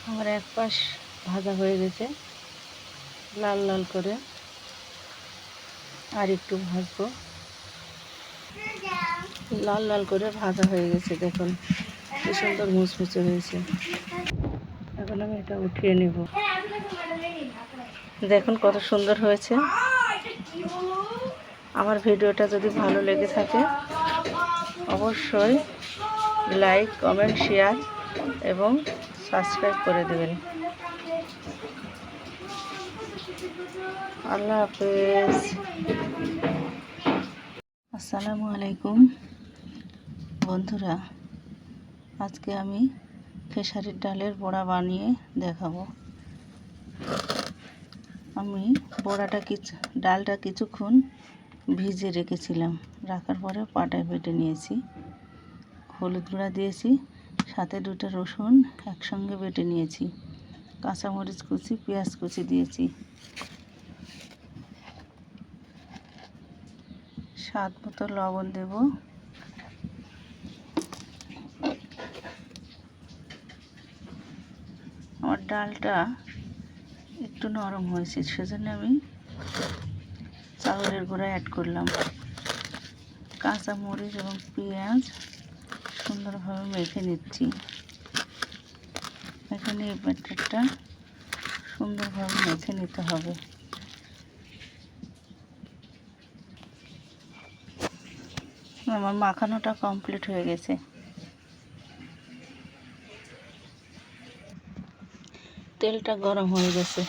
আমার এক পাশ ভাজা হয়ে গেছে লাল লাল করে, আর একটু ভাজবো। লাল লাল করে ভাজা হয়ে গেছে, দেখুন কি সুন্দর মুচমুচে হয়েছে। এখন আমি এটা উঠিয়ে নেব। দেখুন কত সুন্দর হয়েছে। আমার ভিডিওটা যদি ভালো লেগে থাকে অবশ্যই লাইক, কমেন্ট, শেয়ার এবং সাবস্ক্রাইব করে দেবেন। আল্লাহ হাফেজ। আসসালামু আলাইকুম বন্ধুরা, আজকে আমি খেসারির ডালের বড়া বানিয়ে দেখাবো। আমি ডালটা কিছুক্ষণ ভিজে রেখেছিলাম, রাখার পরে পাটায় বেটে নিয়েছি। হলুদ গুঁড়া দিয়েছি, সাথে 2টা রসুন একসঙ্গে বেটে নিয়েছি, কাঁচামরিচ কুচি, পেঁয়াজ কুচি দিয়েছি, স্বাদ মতো লবণ দেব। আমার ডালটা একটু নরম হয়েছে, সেজন্য আমি চাউলের গুঁড়া অ্যাড করলাম। কাঁচামরিচ এবং পেঁয়াজ সুন্দরভাবে মেখে নিচ্ছি। এখানে এই ব্যাটারটা সুন্দরভাবে মেখে নিতে হবে। আমার মাখানোটা কমপ্লিট হয়ে গেছে। তেলটা গরম হয়ে গেছে,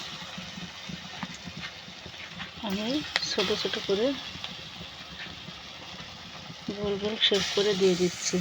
আমি ছোট ছোট করে গোল গোল শেপ করে দিয়ে দিচ্ছি।